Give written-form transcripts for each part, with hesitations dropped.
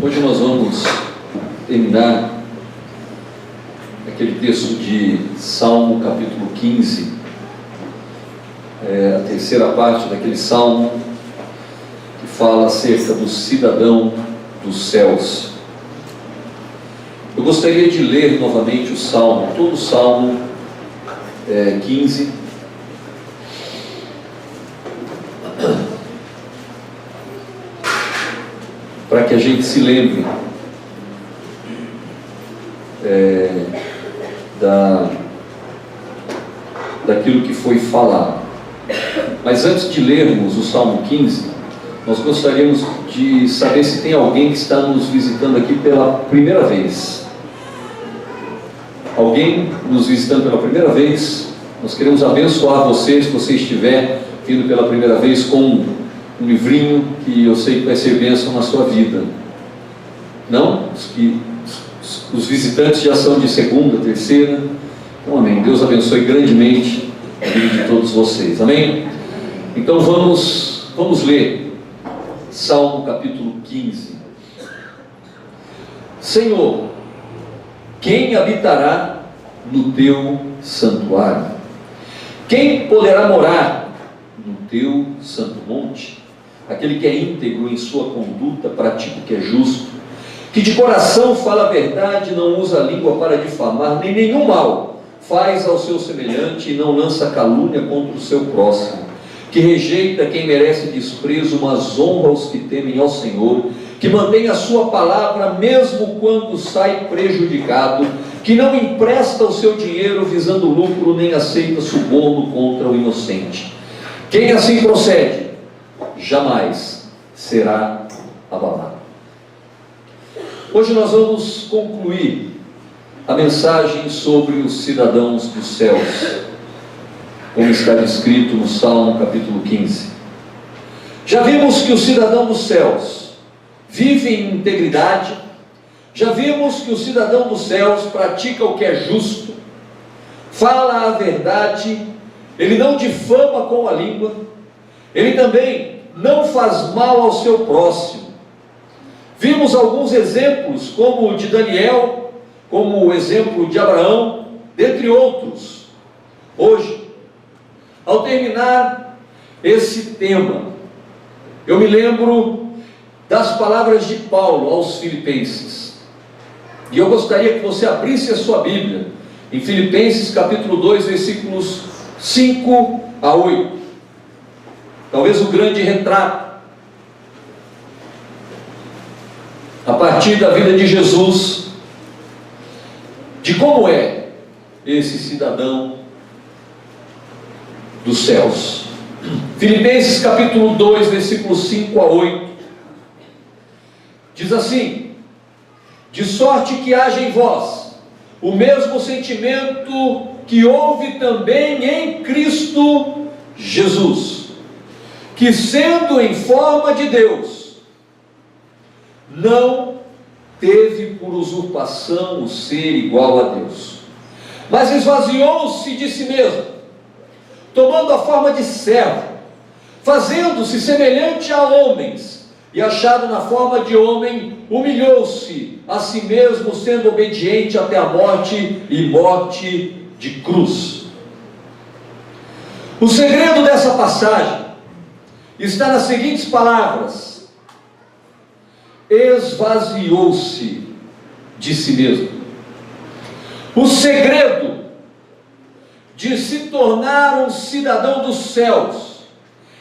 Hoje nós vamos terminar aquele texto de Salmo capítulo 15, a terceira parte daquele salmo que fala acerca do cidadão dos céus. Eu gostaria de ler novamente o salmo, todo o salmo 15, para que a gente se lembre daquilo que foi falado. Mas antes de lermos o Salmo 15, nós gostaríamos de saber se tem alguém que está nos visitando aqui pela primeira vez. Alguém nos visitando pela primeira vez? Nós queremos abençoar você, se você estiver vindo pela primeira vez, com um livrinho que eu sei que vai ser bênção na sua vida. Não? Os visitantes já são de segunda, terceira. Então, amém. Deus abençoe grandemente a vida de todos vocês. Amém? Então vamos ler Salmo capítulo 15. Senhor, quem habitará no teu santuário? Quem poderá morar no teu santo monte? Aquele que é íntegro em sua conduta, pratica o que é justo, que de coração fala a verdade, não usa a língua para difamar, nem nenhum mal faz ao seu semelhante, e não lança calúnia contra o seu próximo, que rejeita quem merece desprezo, mas honra os que temem ao Senhor, que mantém a sua palavra mesmo quando sai prejudicado, que não empresta o seu dinheiro visando lucro, nem aceita suborno contra o inocente. Quem assim procede jamais será abalado. Hoje nós vamos concluir a mensagem sobre os cidadãos dos céus, como está descrito no Salmo capítulo 15. Já vimos que o cidadão dos céus vive em integridade, já vimos que o cidadão dos céus pratica o que é justo, fala a verdade, ele não difama com a língua, ele também não faz mal ao seu próximo. Vimos alguns exemplos, como o de Daniel, como o exemplo de Abraão, dentre outros. Hoje, ao terminar esse tema, eu me lembro das palavras de Paulo aos Filipenses. E eu gostaria que você abrisse a sua Bíblia em Filipenses capítulo 2, versículos 5 a 8. Talvez o grande retrato a partir da vida de Jesus, de como é esse cidadão dos céus. Filipenses capítulo 2, versículos 5 a 8, diz assim: de sorte que haja em vós o mesmo sentimento que houve também em Cristo Jesus, que sendo em forma de Deus, não teve por usurpação o ser igual a Deus, mas esvaziou-se de si mesmo, tomando a forma de servo, fazendo-se semelhante a homens, e achado na forma de homem, humilhou-se a si mesmo, sendo obediente até a morte, e morte de cruz. O segredo dessa passagem está nas seguintes palavras: esvaziou-se de si mesmo. O segredo de se tornar um cidadão dos céus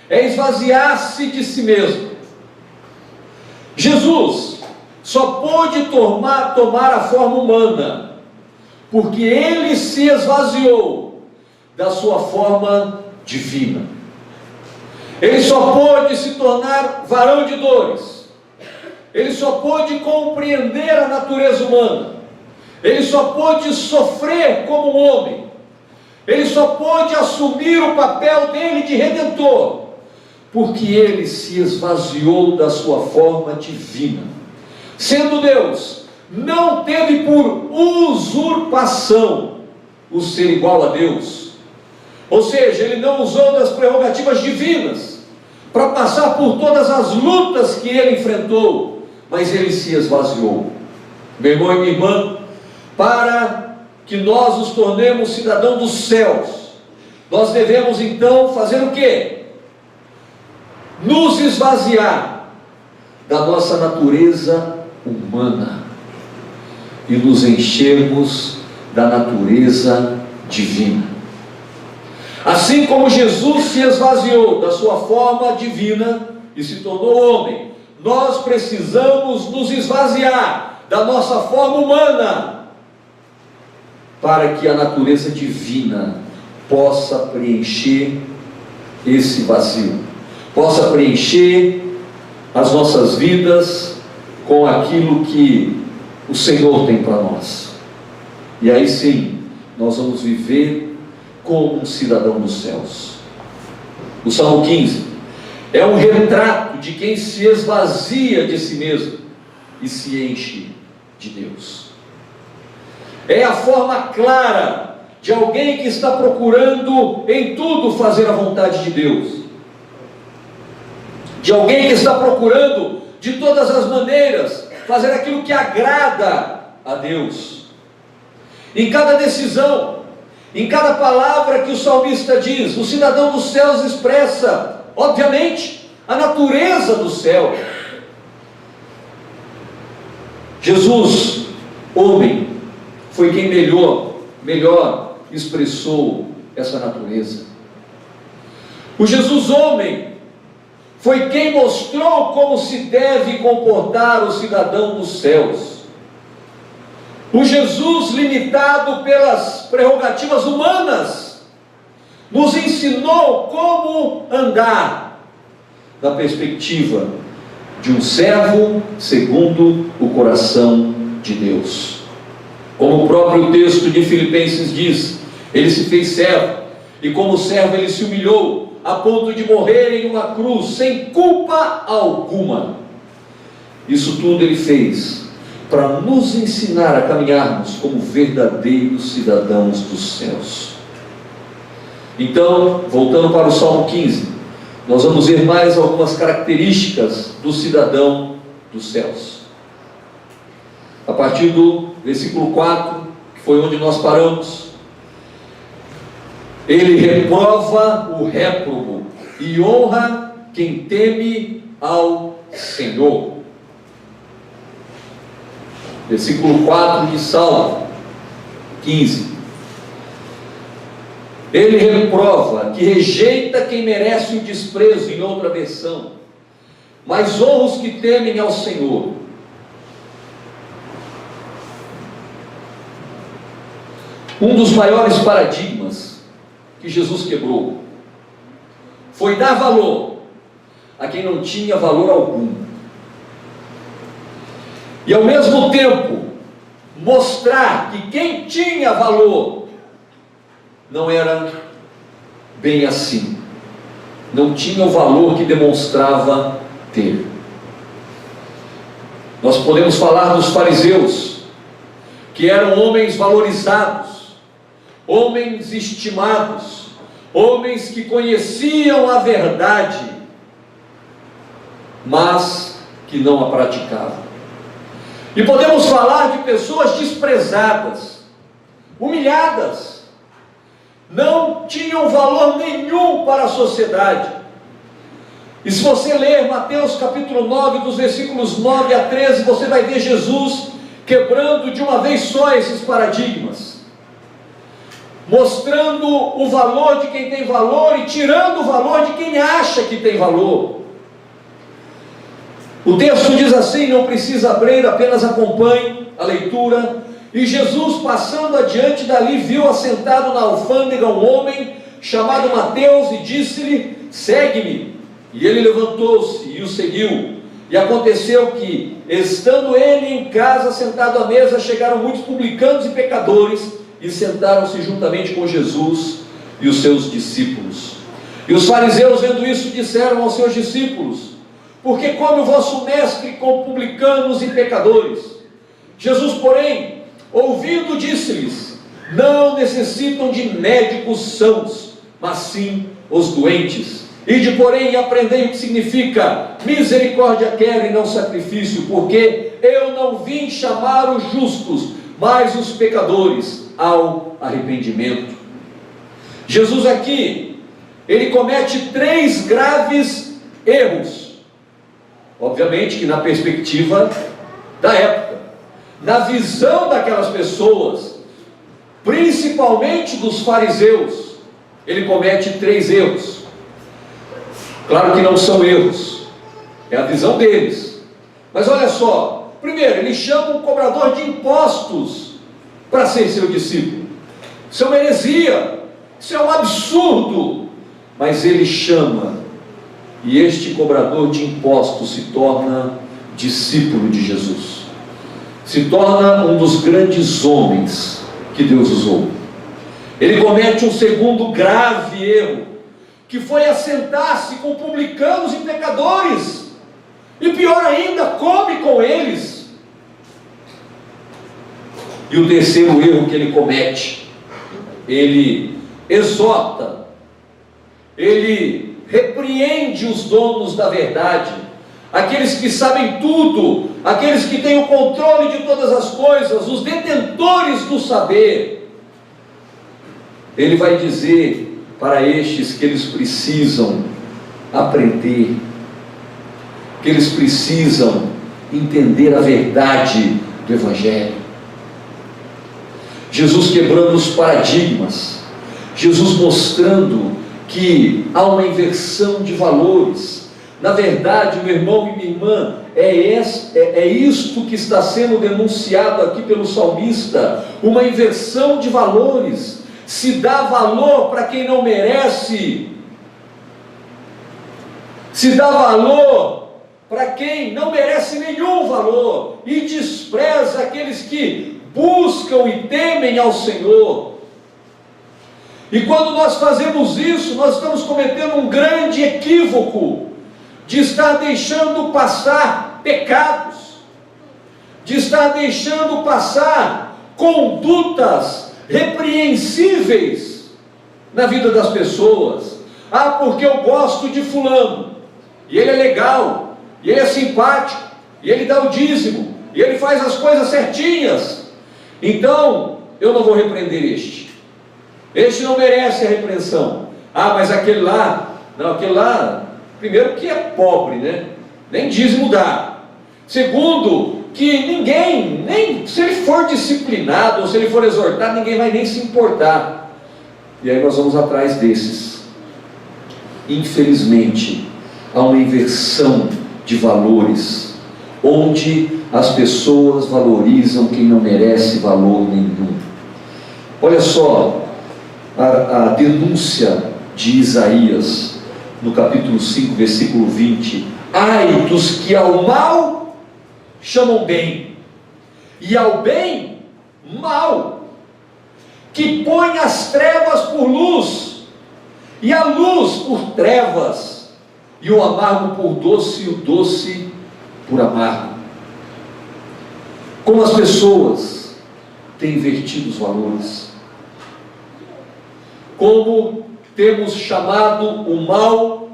é esvaziar-se de si mesmo. Jesus só pôde tomar a forma humana porque ele se esvaziou da sua forma divina. Ele só pôde se tornar varão de dores, ele só pôde compreender a natureza humana, ele só pôde sofrer como um homem, ele só pôde assumir o papel dele de redentor, porque ele se esvaziou da sua forma divina. Sendo Deus, não teve por usurpação o ser igual a Deus, ou seja, ele não usou das prerrogativas divinas para passar por todas as lutas que ele enfrentou, mas ele se esvaziou. Meu irmão e minha irmã, para que nós nos tornemos cidadãos dos céus, nós devemos então fazer o quê? Nos esvaziar da nossa natureza humana e nos enchermos da natureza divina. Assim como Jesus se esvaziou da sua forma divina e se tornou homem, nós precisamos nos esvaziar da nossa forma humana para que a natureza divina possa preencher esse vazio, possa preencher as nossas vidas com aquilo que o Senhor tem para nós. E aí sim, nós vamos viver como um cidadão dos céus. O Salmo 15 é um retrato de quem se esvazia de si mesmo e se enche de Deus. É a forma clara de alguém que está procurando em tudo fazer a vontade de Deus, de alguém que está procurando de todas as maneiras fazer aquilo que agrada a Deus. Em cada decisão, em cada palavra que o salmista diz, o cidadão dos céus expressa, obviamente, a natureza do céu. Jesus, homem, foi quem melhor expressou essa natureza. O Jesus, homem, foi quem mostrou como se deve comportar o cidadão dos céus. O Jesus, limitado pelas prerrogativas humanas, nos ensinou como andar na perspectiva de um servo segundo o coração de Deus. Como o próprio texto de Filipenses diz, ele se fez servo, e como servo ele se humilhou a ponto de morrer em uma cruz sem culpa alguma. Isso tudo ele fez para nos ensinar a caminharmos como verdadeiros cidadãos dos céus. Então, voltando para o Salmo 15, nós vamos ver mais algumas características do cidadão dos céus. A partir do versículo 4, que foi onde nós paramos, ele reprova o réprobo e honra quem teme ao Senhor. Versículo 4 de Salmo 15. Ele reprova, que rejeita quem merece o desprezo, em outra versão, mas honra os que temem ao Senhor. Um dos maiores paradigmas que Jesus quebrou foi dar valor a quem não tinha valor algum, e ao mesmo tempo mostrar que quem tinha valor não era bem assim, não tinha o valor que demonstrava ter. Nós podemos falar dos fariseus, que eram homens valorizados, homens estimados, homens que conheciam a verdade, mas que não a praticavam. E podemos falar de pessoas desprezadas, humilhadas, não tinham valor nenhum para a sociedade. E se você ler Mateus capítulo 9, dos versículos 9 a 13, você vai ver Jesus quebrando de uma vez só esses paradigmas, mostrando o valor de quem tem valor e tirando o valor de quem acha que tem valor. O texto diz assim, não precisa abrir, apenas acompanhe a leitura. E Jesus, passando adiante dali, viu assentado na alfândega um homem chamado Mateus e disse-lhe: segue-me. E ele levantou-se e o seguiu. E aconteceu que, estando ele em casa sentado à mesa, chegaram muitos publicanos e pecadores e sentaram-se juntamente com Jesus e os seus discípulos. E os fariseus, vendo isso, disseram aos seus discípulos: por que come o vosso mestre com publicanos e pecadores? Jesus, porém, ouvindo, disse-lhes: não necessitam de médicos sãos, mas sim os doentes. Ide, porém, e aprendei o que significa: misericórdia quero e não sacrifício, porque eu não vim chamar os justos, mas os pecadores ao arrependimento. Jesus aqui, ele comete 3 graves erros, obviamente que na perspectiva da época, na visão daquelas pessoas, principalmente dos fariseus, ele comete 3 erros. Claro que não são erros, é a visão deles, mas olha só. Primeiro, ele chama um cobrador de impostos para ser seu discípulo. Isso é uma heresia, isso é um absurdo, mas ele chama, e este cobrador de impostos se torna discípulo de Jesus, se torna um dos grandes homens que Deus usou. Ele comete um segundo grave erro, que foi assentar-se com publicanos e pecadores, e pior ainda, come com eles. E o terceiro erro que ele comete, ele exorta, ele repreende os donos da verdade, aqueles que sabem tudo, aqueles que têm o controle de todas as coisas, os detentores do saber. Ele vai dizer para estes que eles precisam aprender, que eles precisam entender a verdade do Evangelho. Jesus quebrando os paradigmas, Jesus mostrando que há uma inversão de valores. Na verdade, meu irmão e minha irmã, é isto que está sendo denunciado aqui pelo salmista, uma inversão de valores. Se dá valor para quem não merece, se dá valor para quem não merece nenhum valor, e despreza aqueles que buscam e temem ao Senhor. E quando nós fazemos isso, nós estamos cometendo um grande equívoco, de estar deixando passar pecados, de estar deixando passar condutas repreensíveis na vida das pessoas. Ah, porque eu gosto de fulano, e ele é legal, e ele é simpático, e ele dá o dízimo, e ele faz as coisas certinhas, então eu não vou repreender este não merece a repreensão. Ah, mas aquele lá, não, aquele lá, primeiro que é pobre, né? Nem dízimo dá. Segundo, que ninguém, nem se ele for disciplinado, ou se ele for exortado, ninguém vai nem se importar. E aí nós vamos atrás desses. Infelizmente, há uma inversão de valores, onde as pessoas valorizam quem não merece valor nenhum. Olha só a denúncia de Isaías, no capítulo 5, versículo 20. Ai dos que ao mal chamam bem, e ao bem mal, que põe as trevas por luz, e a luz por trevas, e o amargo por doce, e o doce por amargo. Como as pessoas têm invertido os valores, como temos chamado o mal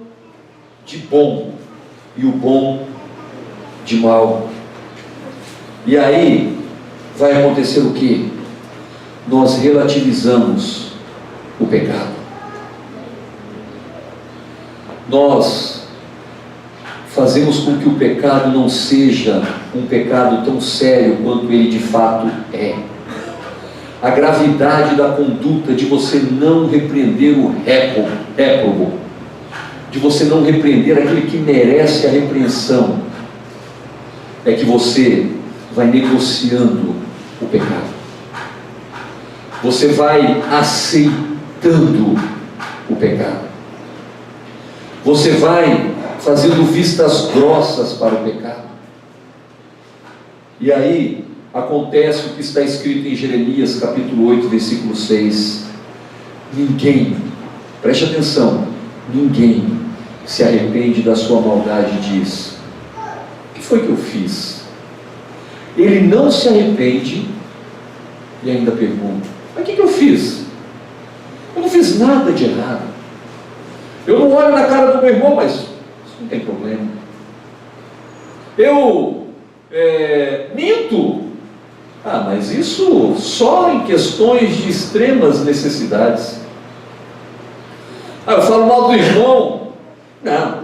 de bom, e o bom de mal. E aí vai acontecer o que? Nós relativizamos o pecado. Nós fazemos com que o pecado não seja um pecado tão sério quanto ele de fato é. A gravidade da conduta de você não repreender o réprobo, de você não repreender aquele que merece a repreensão, é que você vai negociando o pecado, você vai aceitando o pecado, você vai fazendo vistas grossas para o pecado. E aí acontece o que está escrito em Jeremias capítulo 8, versículo 6. Ninguém, preste atenção, ninguém se arrepende da sua maldade e diz: o que foi que eu fiz? Ele não se arrepende e ainda pergunta: mas o que eu fiz? Eu não fiz nada de errado. Eu não olho na cara do meu irmão, mas isso não tem problema. Eu minto. Mas isso só em questões de extremas necessidades. Eu falo mal do irmão. Não,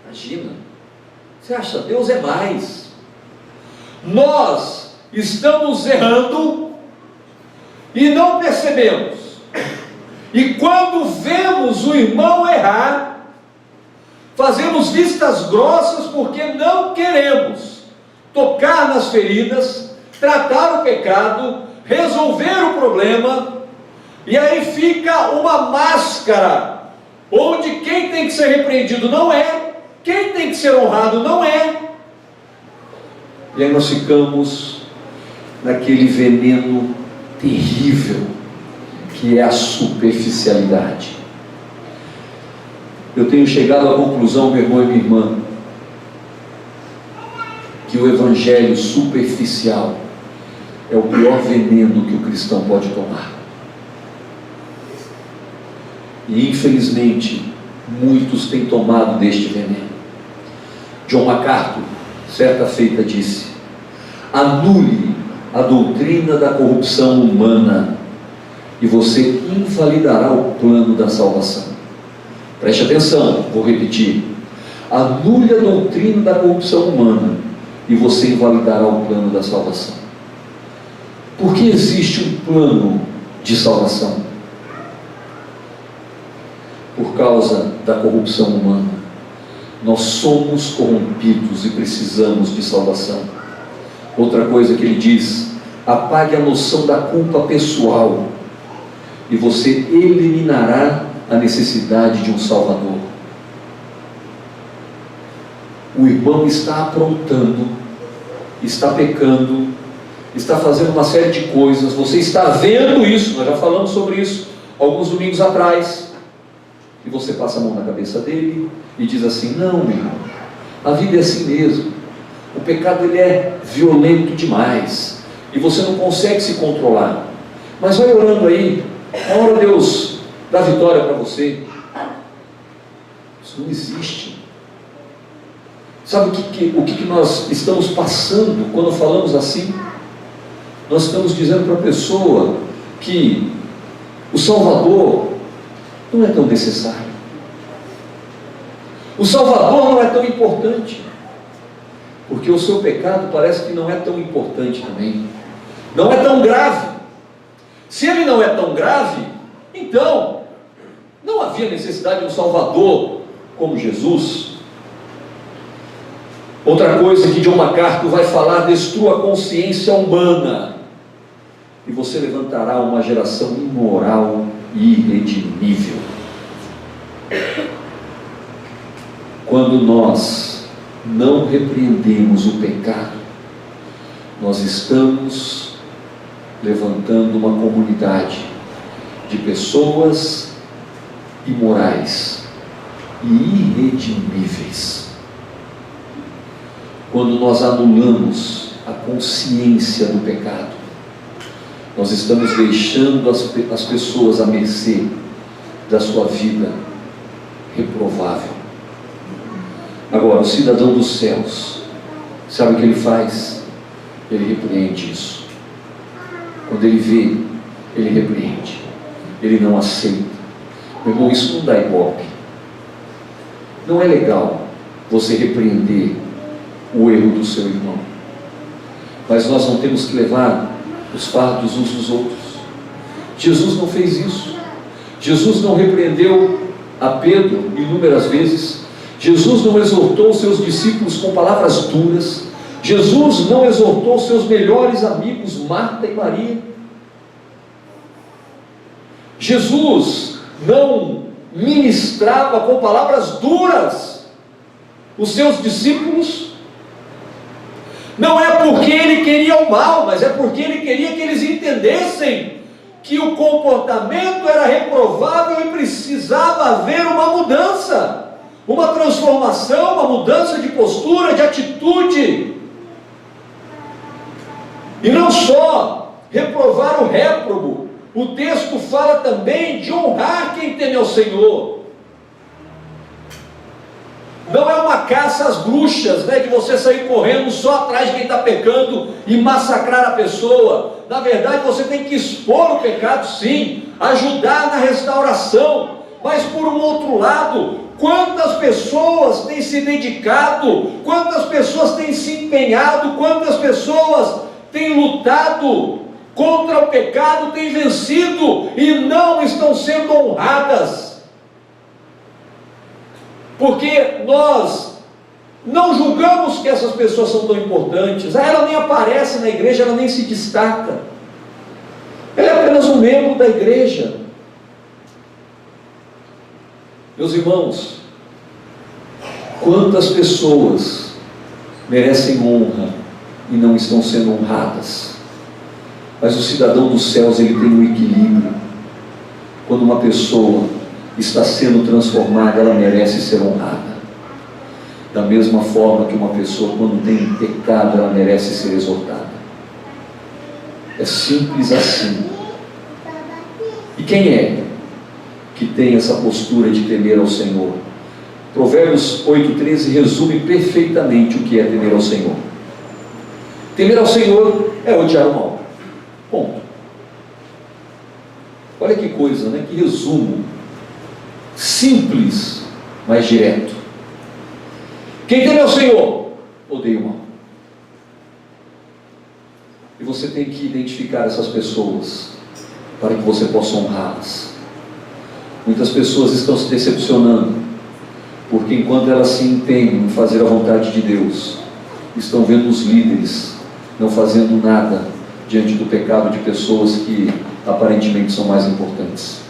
imagina. Você acha, Deus é mais. Nós estamos errando e não percebemos. E quando vemos o irmão errar, fazemos vistas grossas porque não queremos tocar nas feridas, tratar o pecado, resolver o problema, e aí fica uma máscara, onde quem tem que ser repreendido não é, quem tem que ser honrado não é, e aí nós ficamos naquele veneno terrível, que é a superficialidade. Eu tenho chegado à conclusão, meu irmão e minha irmã, que o evangelho superficial é o pior veneno que o cristão pode tomar. E infelizmente muitos têm tomado deste veneno. John MacArthur certa feita disse: anule a doutrina da corrupção humana e você invalidará o plano da salvação. Preste atenção, vou repetir: anule a doutrina da corrupção humana e você invalidará o plano da salvação. Por que existe um plano de salvação? Por causa da corrupção humana. Nós somos corrompidos e precisamos de salvação. Outra coisa que ele diz: apague a noção da culpa pessoal e você eliminará a necessidade de um Salvador. O irmão está aprontando, está pecando, está fazendo uma série de coisas, você está vendo isso, nós já falamos sobre isso alguns domingos atrás, e você passa a mão na cabeça dele e diz assim: não, meu irmão, a vida é assim mesmo, o pecado ele é violento demais, e você não consegue se controlar, mas vai orando aí, uma hora Deus dá vitória para você. Isso não existe. Sabe o que nós estamos passando quando falamos assim? Nós estamos dizendo para a pessoa que o Salvador não é tão necessário, o Salvador não é tão importante, porque o seu pecado parece que não é tão importante também, não é tão grave. Se ele não é tão grave, então não havia necessidade de um Salvador como Jesus. Outra coisa que John MacArthur vai falar: destrua a consciência humana e você levantará uma geração imoral e irredimível. Quando nós não repreendemos o pecado, nós estamos levantando uma comunidade de pessoas imorais e irredimíveis. Quando nós anulamos a consciência do pecado, nós estamos deixando as pessoas à mercê da sua vida reprovável. Agora, o cidadão dos céus, sabe o que ele faz? Ele repreende isso. Quando ele vê, ele repreende, ele não aceita. Meu irmão, isso não dá ibope. Não é legal você repreender o erro do seu irmão, mas nós não temos que levar os fardos uns dos outros. Jesus não fez isso. Jesus não repreendeu a Pedro inúmeras vezes. Jesus não exortou seus discípulos com palavras duras. Jesus não exortou seus melhores amigos Marta e Maria. Jesus não ministrava com palavras duras os seus discípulos. Não é porque ele queria o mal, mas é porque ele queria que eles entendessem que o comportamento era reprovável e precisava haver uma mudança, uma transformação, uma mudança de postura, de atitude. E não só reprovar o réprobo, o texto fala também de honrar quem teme ao Senhor. Não é uma caça às bruxas, né, de você sair correndo só atrás de quem está pecando e massacrar a pessoa. Na verdade, você tem que expor o pecado, sim, ajudar na restauração. Mas por um outro lado, quantas pessoas têm se dedicado, quantas pessoas têm se empenhado, quantas pessoas têm lutado contra o pecado, têm vencido e não estão sendo honradas. Porque nós não julgamos que essas pessoas são tão importantes. Ela nem aparece na igreja, ela nem se destaca. Ela é apenas um membro da igreja. Meus irmãos, quantas pessoas merecem honra e não estão sendo honradas? Mas o cidadão dos céus, ele tem um equilíbrio. Quando uma pessoa está sendo transformada, ela merece ser honrada. Da mesma forma que uma pessoa, quando tem pecado, ela merece ser exortada. É simples assim. E quem é que tem essa postura de temer ao Senhor? Provérbios 8,13 resume perfeitamente o que é temer ao Senhor. Temer ao Senhor é odiar o mal. Ponto. Olha que coisa, né? Que resumo simples, mas direto. Quem teme ao Senhor odeia o mal. E você tem que identificar essas pessoas para que você possa honrá-las. Muitas pessoas estão se decepcionando porque enquanto elas se empenham em fazer a vontade de Deus, estão vendo os líderes não fazendo nada diante do pecado de pessoas que aparentemente são mais importantes.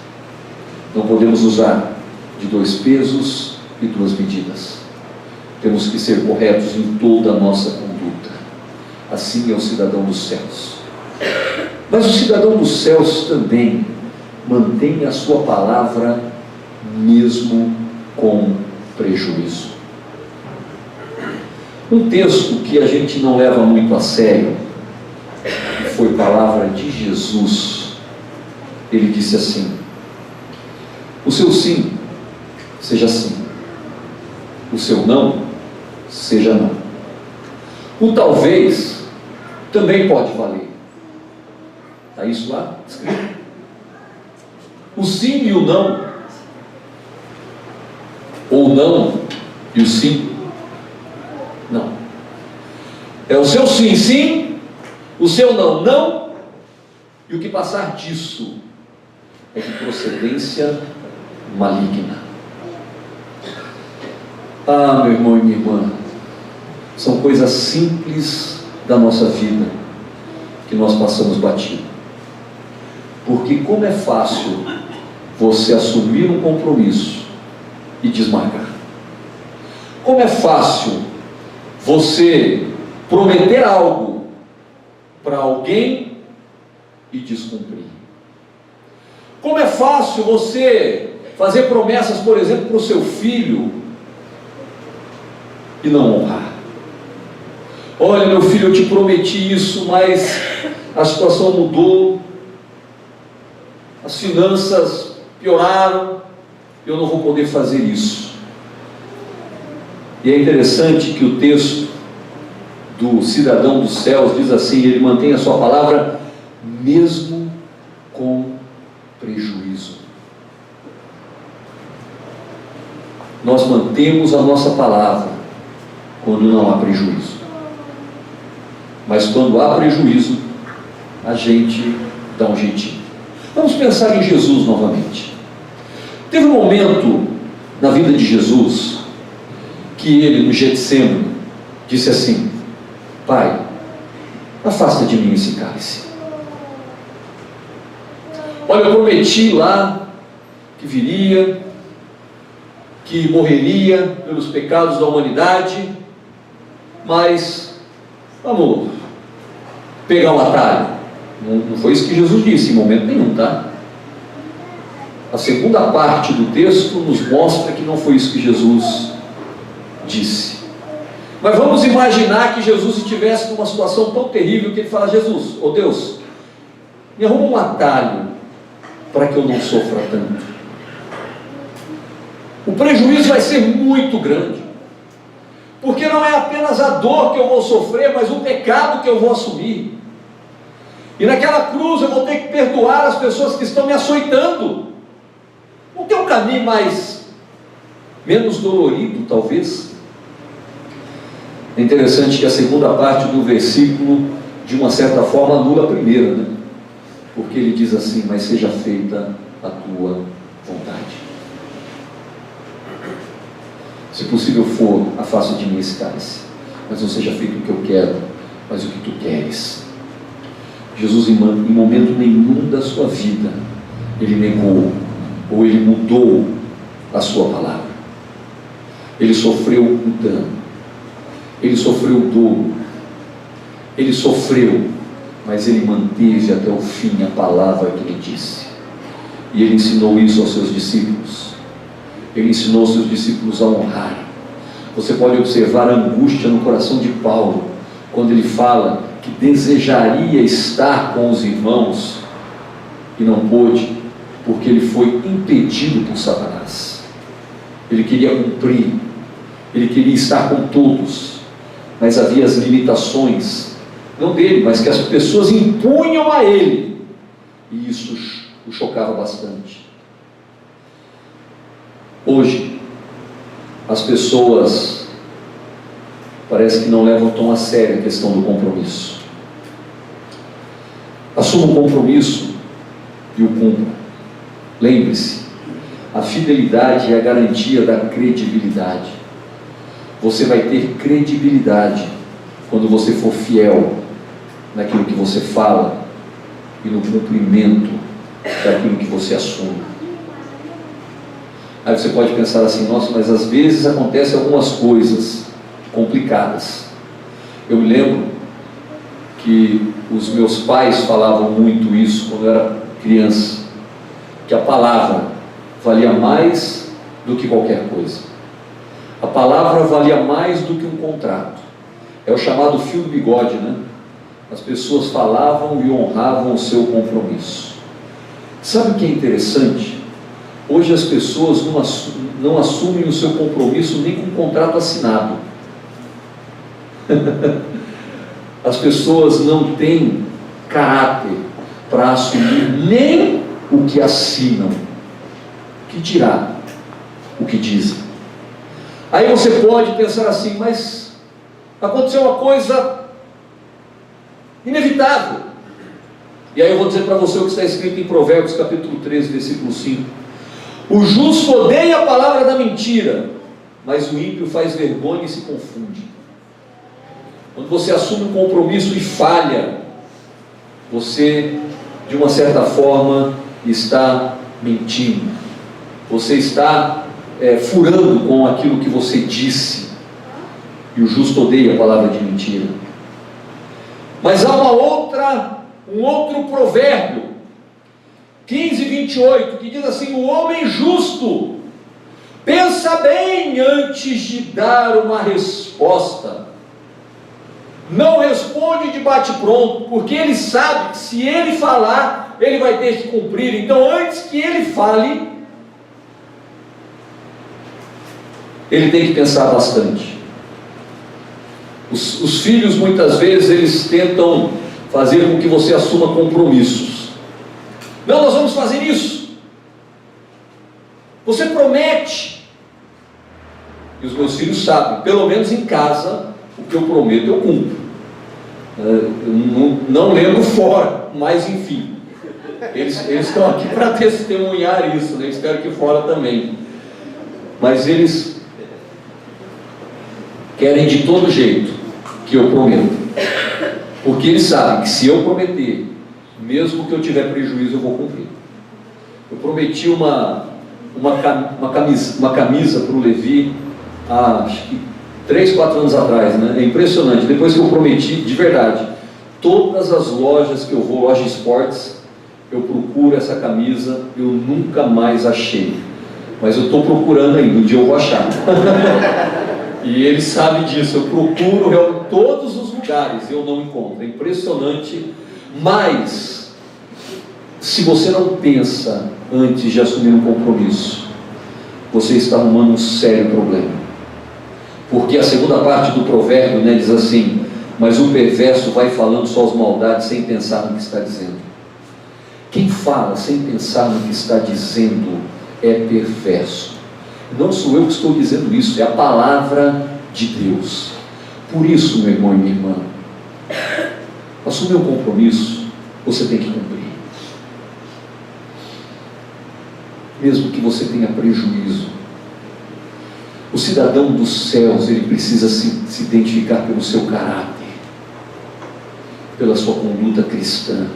Não podemos usar de 2 pesos e 2 medidas. Temos que ser corretos em toda a nossa conduta. Assim é o cidadão dos céus. Mas o cidadão dos céus também mantém a sua palavra mesmo com prejuízo. Um texto que a gente não leva muito a sério, foi palavra de Jesus. Ele disse assim: o seu sim seja sim, o seu não seja não. O talvez também pode valer. Está isso lá escrito? O sim e o não, ou o não e o sim, não. É o seu sim, sim, o seu não, não, e o que passar disso é de procedência maligna. Ah, meu irmão e minha irmã, são coisas simples da nossa vida que nós passamos batido. Porque como é fácil você assumir um compromisso e desmarcar. Como é fácil você prometer algo para alguém e descumprir. Como é fácil você fazer promessas, por exemplo, para o seu filho e não honrar. Olha, meu filho, eu te prometi isso, mas a situação mudou, as finanças pioraram, eu não vou poder fazer isso. E é interessante que o texto do cidadão dos céus diz assim: ele mantém a sua palavra mesmo com prejuízo. Nós mantemos a nossa palavra quando não há prejuízo, mas quando há prejuízo, a gente dá um jeitinho. Vamos pensar em Jesus novamente. Teve um momento na vida de Jesus que ele, no Getsemane, disse assim: Pai, afasta de mim esse cálice. Olha, eu prometi lá que viria, que morreria pelos pecados da humanidade, mas vamos pegar um atalho. Não foi isso que Jesus disse em momento nenhum, tá? A segunda parte do texto nos mostra que não foi isso que Jesus disse. Mas vamos imaginar que Jesus estivesse numa situação tão terrível que ele fala: Jesus, oh Deus, me arruma um atalho para que eu não sofra tanto. O prejuízo vai ser muito grande. porque não é apenas a dor que eu vou sofrer, mas o pecado que eu vou assumir. E naquela cruz eu vou ter que perdoar as pessoas que estão me açoitando. Não tem um caminho menos dolorido, talvez? É interessante que a segunda parte do versículo, de uma certa forma, anula a primeira, né? Porque ele diz assim: mas seja feita a tua vontade. Se possível for, afasta de mim esse cálice, mas não seja feito o que eu quero, mas o que tu queres. Jesus, em momento nenhum da sua vida, ele negou, ou ele mudou a sua palavra. Ele sofreu o dano, ele sofreu o dolo, ele sofreu, mas ele manteve até o fim a palavra que ele disse. E ele ensinou isso aos seus discípulos. Ele ensinou aos seus discípulos a honrar. Você pode observar a angústia no coração de Paulo, quando ele fala que desejaria estar com os irmãos e não pôde, porque ele foi impedido por Satanás. Ele queria cumprir, ele queria estar com todos, mas havia as limitações, não dele, mas que as pessoas impunham a ele, e isso o chocava bastante. Hoje, as pessoas parece que não levam tão a sério a questão do compromisso. Assuma o compromisso e o cumpra. Lembre-se, a fidelidade é a garantia da credibilidade. Você vai ter credibilidade quando você for fiel naquilo que você fala e no cumprimento daquilo que você assume. Aí você pode pensar assim: nossa, mas às vezes acontecem algumas coisas complicadas. Eu me lembro que os meus pais falavam muito isso quando eu era criança, que a palavra valia mais do que qualquer coisa. A palavra valia mais do que um contrato. É o chamado fio do bigode, né? As pessoas falavam e honravam o seu compromisso. Sabe o que é interessante? Hoje as pessoas não assumem o seu compromisso nem com um contrato assinado. As pessoas não têm caráter para assumir nem o que assinam, que dirá o que dizem. Aí você pode pensar assim: mas aconteceu uma coisa inevitável. E aí eu vou dizer para você o que está escrito em Provérbios capítulo 13, versículo 5: o justo odeia a palavra da mentira, mas o ímpio faz vergonha e se confunde. Quando você assume um compromisso e falha, você, de uma certa forma, está mentindo. Você está furando com aquilo que você disse. E o justo odeia a palavra de mentira. Mas há um outro provérbio, 15:28, que diz assim: o homem justo pensa bem antes de dar uma resposta. Não responde de bate-pronto, porque ele sabe que se ele falar, ele vai ter que cumprir. Então, antes que ele fale, ele tem que pensar bastante. Os filhos, muitas vezes, eles tentam fazer com que você assuma compromissos. Não, nós vamos fazer isso. Você promete. E os meus filhos sabem, pelo menos em casa, o que eu prometo eu cumpro. Eu não lembro fora, mas enfim, eles estão aqui para testemunhar isso, né? Espero que fora também. Mas eles querem de todo jeito que eu prometo, porque eles sabem que se eu prometer, mesmo que eu tiver prejuízo, eu vou cumprir. Eu prometi uma camisa para o Levi há acho que 3, 4 anos atrás, né? É impressionante. Depois que eu prometi, de verdade, todas as lojas que eu vou, loja esportes, eu procuro essa camisa, eu nunca mais achei, mas eu estou procurando ainda, um dia eu vou achar. E ele sabe disso, eu procuro em todos os lugares, eu não encontro, é impressionante. Mas se você não pensa antes de assumir um compromisso, você está arrumando um sério problema. Porque a segunda parte do provérbio, né, diz assim: mas o perverso vai falando só as maldades sem pensar no que está dizendo. Quem fala sem pensar no que está dizendo é perverso. Não sou eu que estou dizendo isso, é a palavra de Deus. Por isso, meu irmão e minha irmã, assumir um compromisso, você tem que cumprir. Mesmo que você tenha prejuízo. O cidadão dos céus, ele precisa se identificar pelo seu caráter, pela sua conduta cristã.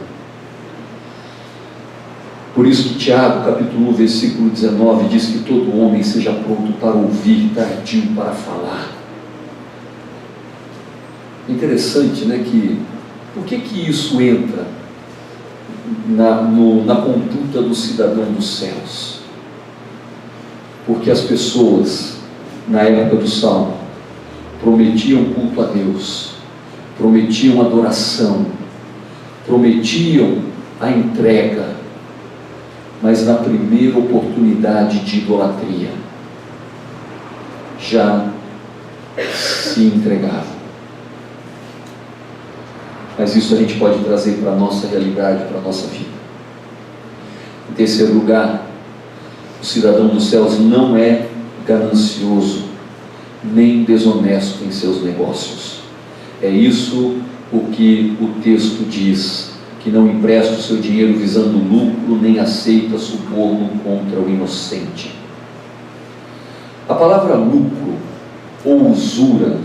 Por isso que Tiago, capítulo 1, versículo 19, diz que todo homem seja pronto para ouvir, tardio para falar. Interessante, né, que por que isso entra na conduta do cidadão dos céus? Porque as pessoas, na época do Salmo, prometiam culto a Deus, prometiam adoração, prometiam a entrega, mas na primeira oportunidade de idolatria, já se entregavam. Mas isso a gente pode trazer para a nossa realidade, para a nossa vida. Em terceiro lugar, o cidadão dos céus não é ganancioso, nem desonesto em seus negócios. É isso o que o texto diz, que não empresta o seu dinheiro visando lucro, nem aceita suborno contra o inocente. A palavra lucro ou usura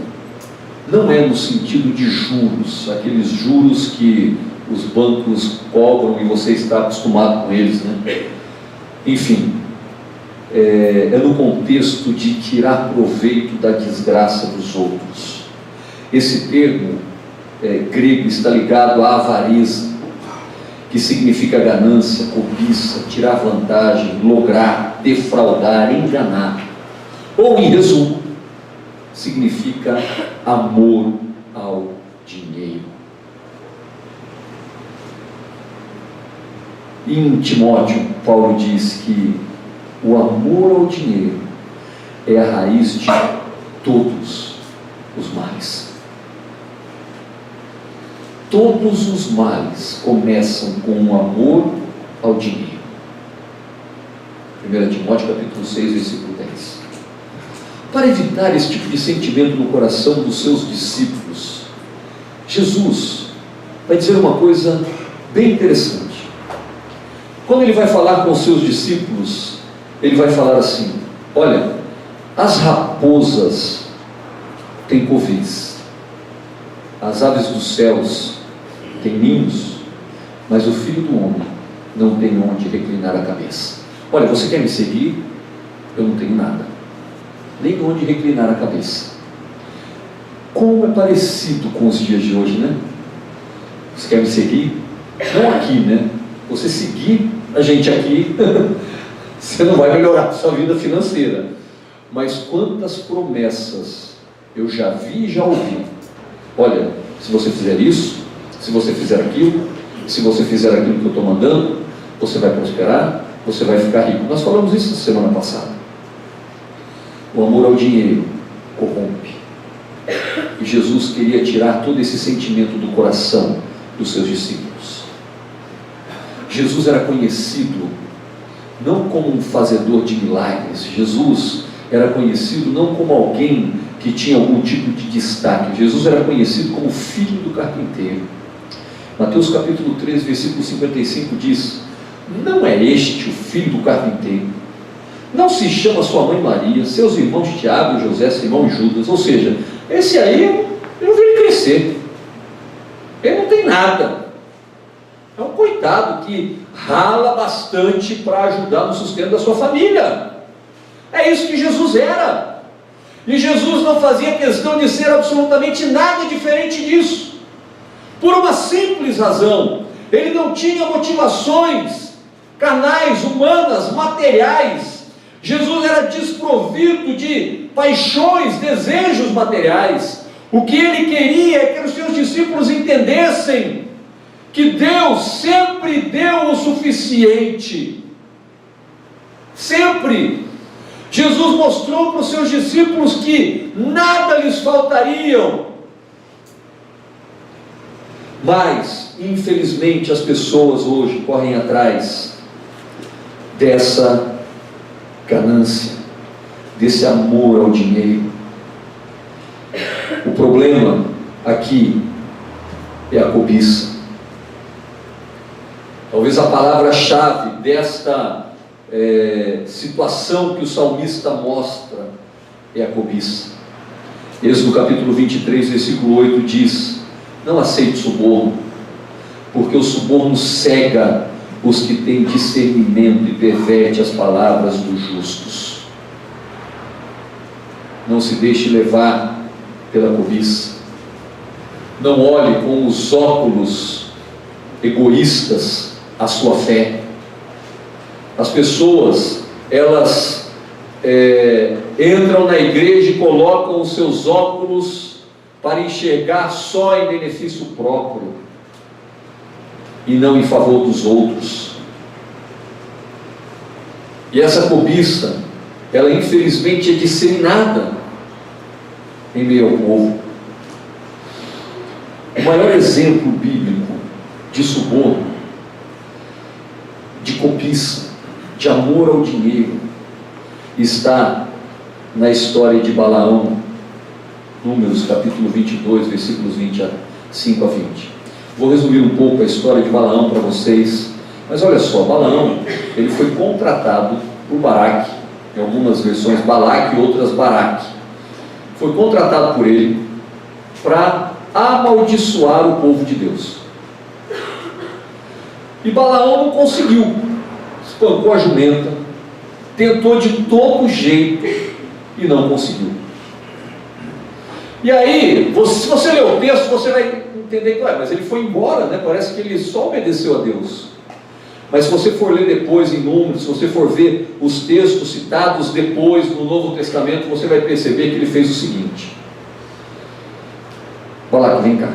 não é no sentido de juros, aqueles juros que os bancos cobram e você está acostumado com eles, né? Enfim, é no contexto de tirar proveito da desgraça dos outros. Esse termo grego está ligado à avareza, que significa ganância, cobiça, tirar vantagem, lograr, defraudar, enganar. Ou, em resumo, significa amor ao dinheiro. Em Timóteo, Paulo diz que o amor ao dinheiro é a raiz de todos os males. Todos os males começam com o amor ao dinheiro. 1 Timóteo capítulo 6, versículo 10. Para evitar esse tipo de sentimento no coração dos seus discípulos, Jesus vai dizer uma coisa bem interessante. Quando ele vai falar com os seus discípulos, ele vai falar assim: olha, as raposas têm covis, as aves dos céus têm ninhos, mas o Filho do Homem não tem onde reclinar a cabeça. Olha, você quer me seguir? Eu não tenho nada, nem onde reclinar a cabeça. Como é parecido com os dias de hoje, né? Você quer me seguir? Não aqui, né? Você seguir a gente aqui, você não vai melhorar a sua vida financeira. Mas quantas promessas eu já vi e já ouvi. Olha, se você fizer isso, se você fizer aquilo, se você fizer aquilo que eu estou mandando, você vai prosperar, você vai ficar rico. Nós falamos isso semana passada. O amor ao dinheiro corrompe. E Jesus queria tirar todo esse sentimento do coração dos seus discípulos. Jesus era conhecido não como um fazedor de milagres. Jesus era conhecido não como alguém que tinha algum tipo de destaque. Jesus era conhecido como filho do carpinteiro. Mateus capítulo 3, versículo 55 diz: não é este o filho do carpinteiro? Não se chama sua mãe Maria, seus irmãos Tiago, José, Simão e Judas? Ou seja, esse aí eu não vi ele crescer, ele não tem nada, é um coitado que rala bastante para ajudar no sustento da sua família. É isso que Jesus era. E Jesus não fazia questão de ser absolutamente nada diferente disso, por uma simples razão: ele não tinha motivações carnais, humanas, materiais. Jesus era desprovido de paixões, desejos materiais. O que ele queria é que os seus discípulos entendessem que Deus sempre deu o suficiente, sempre. Jesus mostrou para os seus discípulos que nada lhes faltariam. Mas, infelizmente, as pessoas hoje correm atrás dessa ganância, desse amor ao dinheiro. O problema aqui é a cobiça. Talvez a palavra-chave desta situação que o salmista mostra é a cobiça. Êxodo capítulo 23, versículo 8 diz: não aceite suborno, porque o suborno cega os que têm discernimento e perverte as palavras dos justos. Não se deixe levar pela cobiça. Não olhe com os óculos egoístas a sua fé. As pessoas, elas entram na igreja e colocam os seus óculos para enxergar só em benefício próprio e não em favor dos outros. E essa cobiça, ela infelizmente é disseminada em meio ao povo. O maior exemplo bíblico de suborno, de cobiça, de amor ao dinheiro, está na história de Balaão, Números capítulo 22, versículos 25 a 20. Vou resumir um pouco a história de Balaão para vocês, mas olha só, Balaão, ele foi contratado por Baraque, em algumas versões Balaque e outras Baraque. Foi contratado por ele para amaldiçoar o povo de Deus. E Balaão não conseguiu, espancou a jumenta, tentou de todo jeito e não conseguiu. E aí, se você ler o texto, você vai entender que, mas ele foi embora, né? Parece que ele só obedeceu a Deus. Mas se você for ler depois em Números, se você for ver os textos citados depois no Novo Testamento, você vai perceber que ele fez o seguinte: Balaque, vem cá,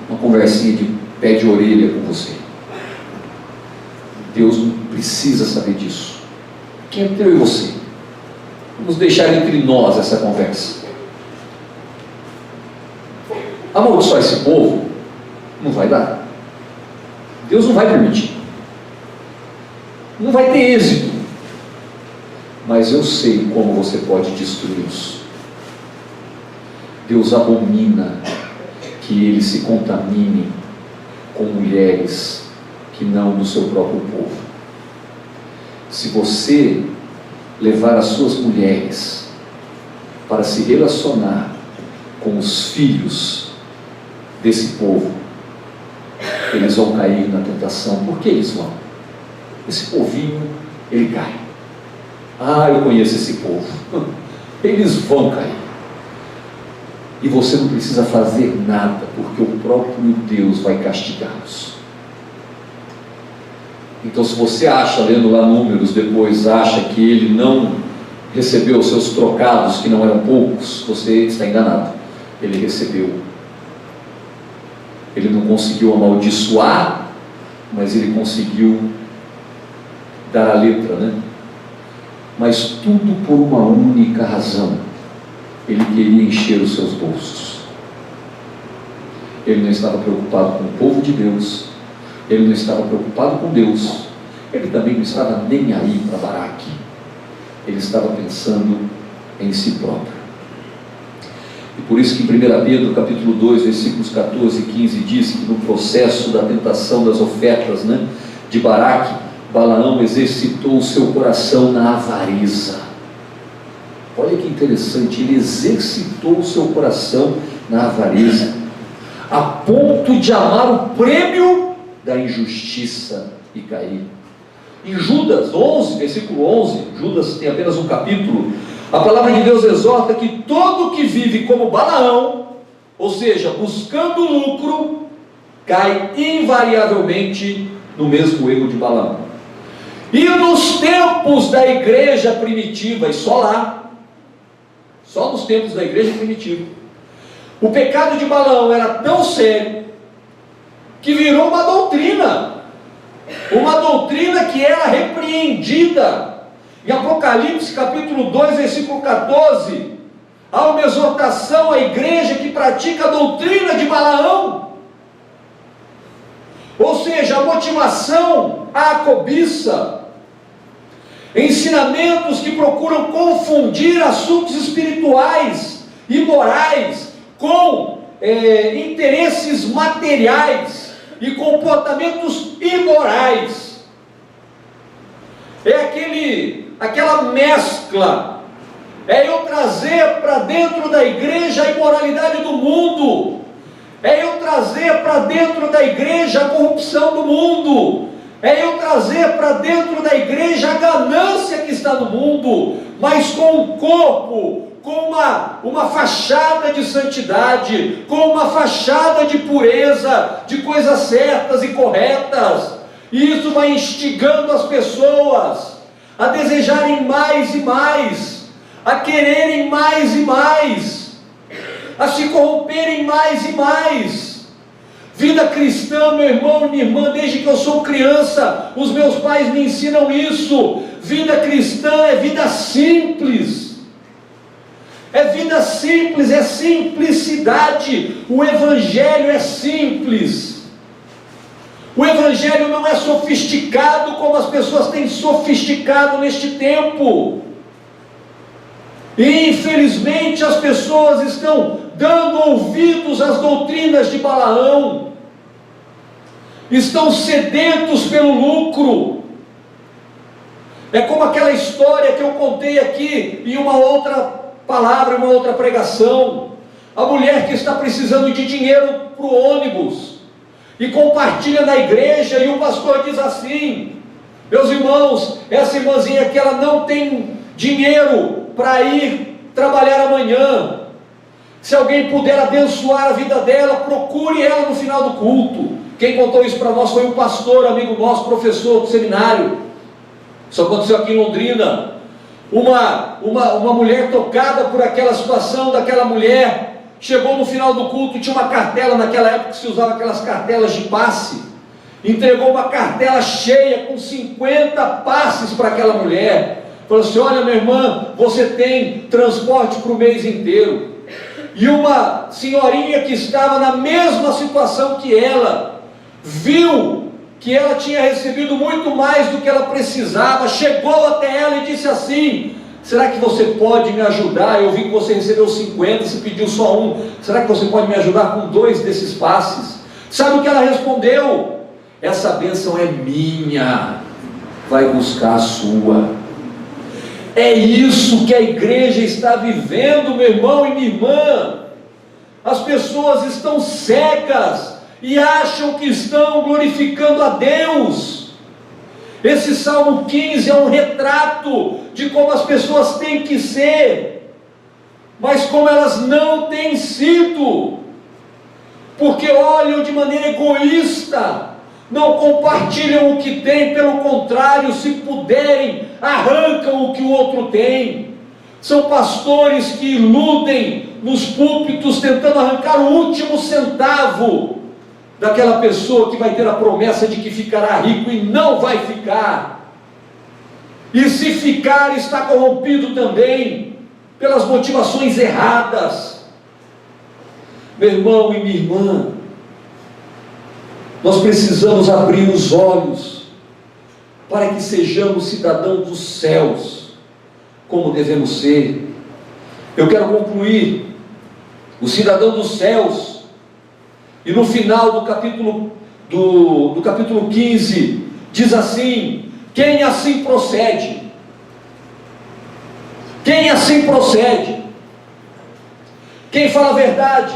uma conversinha de pé de orelha com você. Deus não precisa saber disso. Quem é eu e você? Vamos deixar entre nós essa conversa. Amaldiçoar esse povo não vai dar. Deus não vai permitir. Não vai ter êxito. Mas eu sei como você pode destruí-los. Deus abomina que eles se contaminem com mulheres que não do seu próprio povo. Se você levar as suas mulheres para se relacionar com os filhos desse povo, eles vão cair na tentação. Por que eles vão? Esse povinho, ele cai. Eu conheço esse povo. Eles vão cair. E você não precisa fazer nada, porque o próprio Deus vai castigá-los. Então, se você acha, lendo lá Números depois, acha que ele não recebeu os seus trocados, que não eram poucos, você está enganado. Ele recebeu. Ele não conseguiu amaldiçoar, mas ele conseguiu dar a letra, né? Mas tudo por uma única razão: ele queria encher os seus bolsos. Ele não estava preocupado com o povo de Deus, ele não estava preocupado com Deus, ele também não estava nem aí para Baraque, ele estava pensando em si próprio. E por isso que em 1 Pedro capítulo 2, versículos 14 e 15 diz que no processo da tentação das ofertas, né, de Baraque, Balaão exercitou o seu coração na avareza. Olha que interessante, ele exercitou o seu coração na avareza, a ponto de amar o prêmio da injustiça e cair. Em Judas 11, versículo 11, Judas tem apenas um capítulo, a palavra de Deus exorta que todo que vive como Balaão, ou seja, buscando lucro, cai invariavelmente no mesmo erro de Balaão. E nos tempos da igreja primitiva, e só nos tempos da igreja primitiva, o pecado de Balaão era tão sério que virou uma doutrina que era repreendida, Em Apocalipse capítulo 2, versículo 14, há uma exortação à igreja que pratica a doutrina de Balaão. Ou seja, a motivação à cobiça, ensinamentos que procuram confundir assuntos espirituais e morais com interesses materiais e comportamentos imorais. É aquela mescla, é eu trazer para dentro da igreja a imoralidade do mundo, é eu trazer para dentro da igreja a corrupção do mundo, é eu trazer para dentro da igreja a ganância que está no mundo, mas com o corpo, com uma fachada de santidade, com uma fachada de pureza, de coisas certas e corretas. E isso vai instigando as pessoas a desejarem mais e mais, a quererem mais e mais, a se corromperem mais e mais. Vida cristã, meu irmão e minha irmã, desde que eu sou criança, os meus pais me ensinam isso. Vida cristã é vida simples. É vida simples, é simplicidade. O Evangelho é simples. O Evangelho não é sofisticado como as pessoas têm sofisticado neste tempo. E infelizmente as pessoas estão dando ouvidos às doutrinas de Balaão, estão sedentos pelo lucro. É como aquela história que eu contei aqui em uma outra palavra, uma outra pregação. A mulher que está precisando de dinheiro para o ônibus e compartilha na igreja, e o pastor diz assim: meus irmãos, essa irmãzinha aqui, ela não tem dinheiro para ir trabalhar amanhã. Se alguém puder abençoar a vida dela, procure ela no final do culto. Quem contou isso para nós foi um pastor, amigo nosso, professor do seminário. Isso aconteceu aqui em Londrina. Uma mulher tocada por aquela situação daquela mulher, chegou no final do culto, tinha uma cartela, naquela época que se usava aquelas cartelas de passe, entregou uma cartela cheia com 50 passes para aquela mulher. Falou assim: olha, minha irmã, você tem transporte para o mês inteiro. E uma senhorinha que estava na mesma situação que ela, viu que ela tinha recebido muito mais do que ela precisava, chegou até ela e disse assim: será que você pode me ajudar? Eu vi que você recebeu 50, você pediu só um, será que você pode me ajudar com 2 desses passes? Sabe o que ela respondeu? Essa bênção é minha, vai buscar a sua. É isso que a igreja está vivendo, meu irmão e minha irmã. As pessoas estão cegas e acham que estão glorificando a Deus. Esse Salmo 15 é um retrato de como as pessoas têm que ser, mas como elas não têm sido, porque olham de maneira egoísta, não compartilham o que tem, pelo contrário, se puderem, arrancam o que o outro tem. São pastores que iludem nos púlpitos, tentando arrancar o último centavo daquela pessoa que vai ter a promessa de que ficará rico e não vai ficar. E se ficar, está corrompido também pelas motivações erradas. Meu irmão e minha irmã, nós precisamos abrir os olhos para que sejamos cidadãos dos céus, como devemos ser. Eu quero concluir: o cidadão dos céus, e no final do capítulo 15, diz assim: quem assim procede? Quem assim procede? Quem fala a verdade?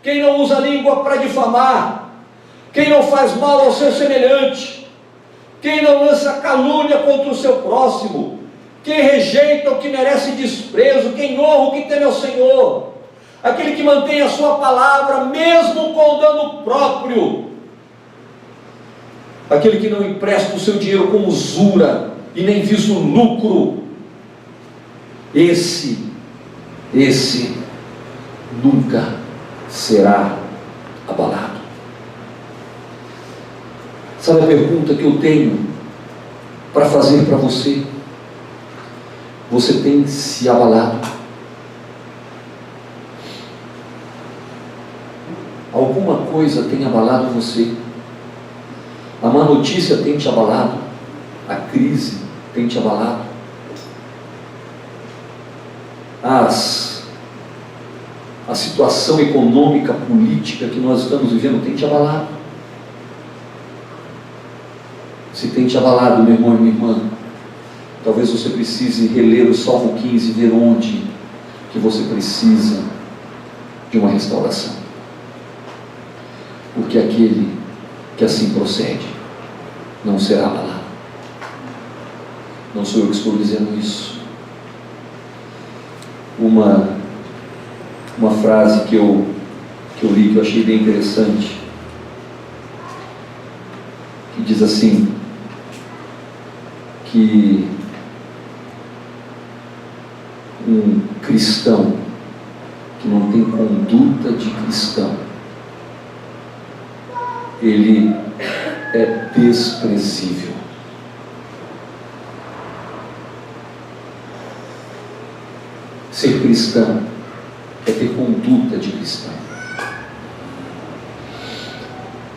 Quem não usa a língua para difamar? Quem não faz mal ao seu semelhante? Quem não lança calúnia contra o seu próximo? Quem rejeita o que merece desprezo? Quem honra o que teme ao Senhor? Aquele que mantém a sua palavra, mesmo com dano próprio. Aquele que não empresta o seu dinheiro com usura e nem visa o lucro. Esse nunca será abalado. Sabe a pergunta que eu tenho para fazer para você? você tem se abalado? Alguma coisa tem abalado você? A má notícia tem te abalado? A crise tem te abalado? A situação econômica, política que nós estamos vivendo tem te abalado? Se tem te abalado, meu irmão e minha irmã, talvez você precise reler o Salmo 15 e ver onde que você precisa de uma restauração. Porque aquele que assim procede não será abalado. Não sou eu que estou dizendo isso. Uma frase que eu li, que eu achei bem interessante, que diz assim, que um cristão que não tem conduta de cristão, ele é desprezível. Ser cristão é ter conduta de cristão.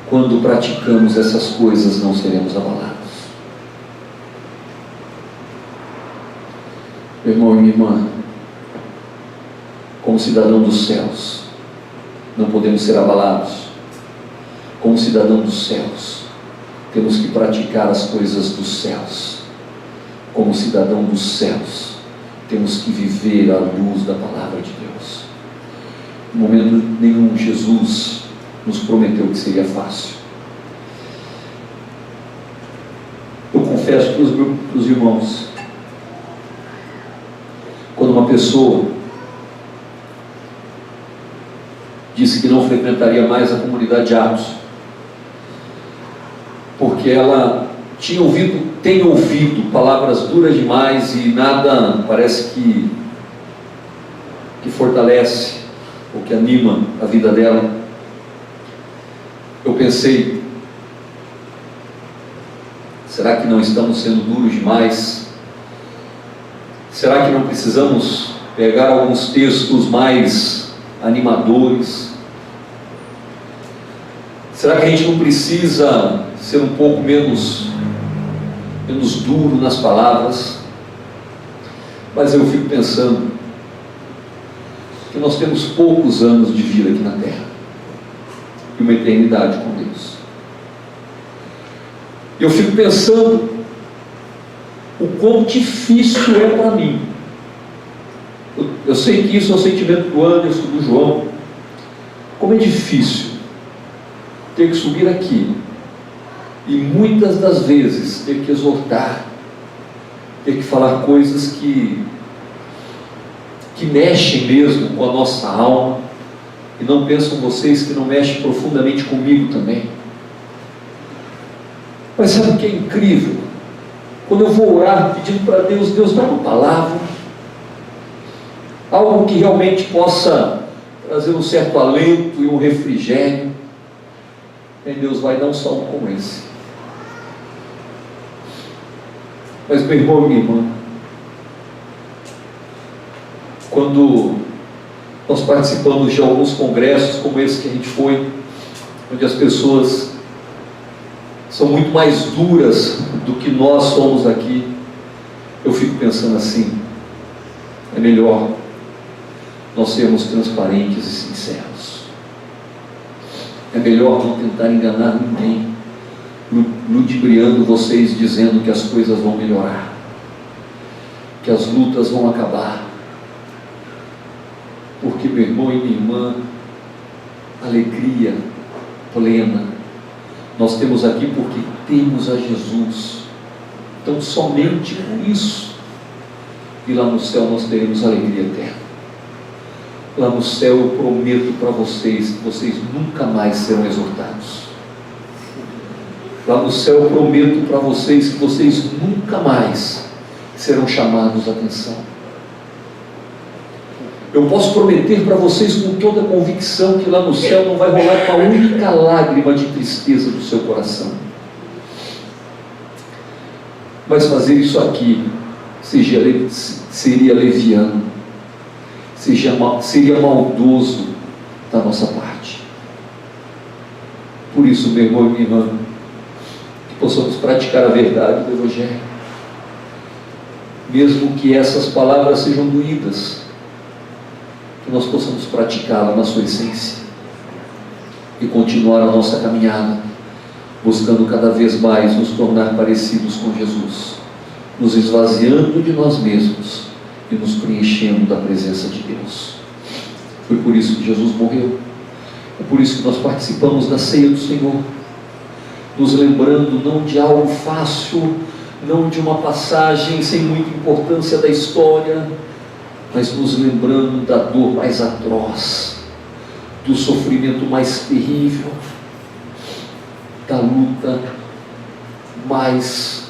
Quando praticamos essas coisas, não seremos abalados. Meu irmão e minha irmã, como cidadão dos céus, não podemos ser abalados. Como cidadão dos céus, temos que praticar as coisas dos céus. Como cidadão dos céus, temos que viver à luz da palavra de Deus. Em momento nenhum, Jesus nos prometeu que seria fácil. Eu confesso para os irmãos, quando uma pessoa disse que não frequentaria mais a comunidade de Atos, porque ela tem ouvido palavras duras demais e nada parece que fortalece ou que anima a vida dela. Eu pensei, será que não estamos sendo duros demais? Será que não precisamos pegar alguns textos mais animadores? Será que a gente não precisa ser um pouco menos duro nas palavras? Mas eu fico pensando que nós temos poucos anos de vida aqui na terra e uma eternidade com Deus. Eu fico pensando o quão difícil é para mim. Eu sei que isso é o sentimento do Anderson, do João. Como é difícil ter que subir aqui e muitas das vezes ter que exortar, ter que falar coisas que mexem mesmo com a nossa alma. E não pensam vocês que não mexe profundamente comigo também? Mas sabe o que é incrível? Quando eu vou orar pedindo para Deus, Deus dá uma palavra, algo que realmente possa trazer um certo alento e um refrigério, e Deus vai dar um salmo como esse. Mas meu irmão e minha irmã, quando nós participamos de alguns congressos como esse que a gente foi, onde as pessoas são muito mais duras do que nós somos aqui, eu fico pensando assim, é melhor nós sermos transparentes e sinceros. É melhor não tentar enganar ninguém, ludibriando vocês, dizendo que as coisas vão melhorar, que as lutas vão acabar. Porque, meu irmão e minha irmã, alegria plena nós temos aqui porque temos a Jesus. Então, somente por isso, e lá no céu nós teremos alegria eterna. Lá no céu eu prometo para vocês que vocês nunca mais serão exortados. Lá no céu eu prometo para vocês que vocês nunca mais serão chamados a atenção. Eu posso prometer para vocês com toda a convicção que lá no céu não vai rolar uma única lágrima de tristeza do seu coração. Mas fazer isso aqui seria leviano, seria maldoso da nossa parte. Por isso, meu irmão e minha irmã, que possamos praticar a verdade do Evangelho, mesmo que essas palavras sejam doídas, que nós possamos praticá-la na sua essência e continuar a nossa caminhada, buscando cada vez mais nos tornar parecidos com Jesus, nos esvaziando de nós mesmos e nos preenchendo da presença de Deus. Foi por isso que Jesus morreu. É por isso que nós participamos da ceia do Senhor, nos lembrando não de algo fácil, não de uma passagem sem muita importância da história, mas nos lembrando da dor mais atroz, do sofrimento mais terrível, da luta mais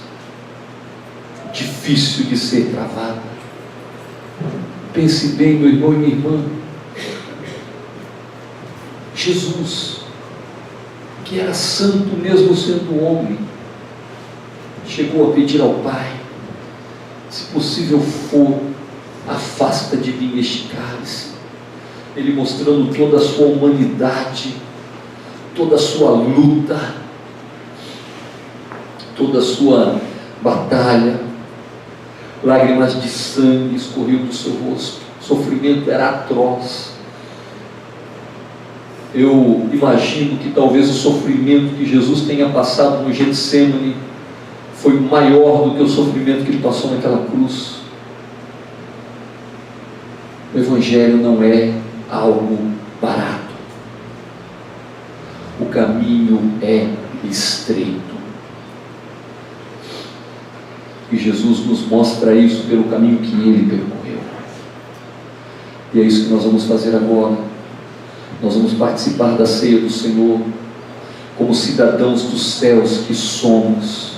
difícil de ser travada. Pense bem, meu irmão e minha irmã, Jesus, que era santo mesmo sendo homem, chegou a pedir ao Pai: se possível for, afasta de mim este cálice. Ele mostrando toda a sua humanidade, toda a sua luta, toda a sua batalha. Lágrimas de sangue escorriam do seu rosto, o sofrimento era atroz. Eu imagino que talvez o sofrimento que Jesus tenha passado no Getsêmani foi maior do que o sofrimento que ele passou naquela cruz. O Evangelho não é algo barato. O caminho é estreito. E Jesus nos mostra isso pelo caminho que ele percorreu. E é isso que nós vamos fazer agora. Nós vamos participar da ceia do Senhor como cidadãos dos céus que somos.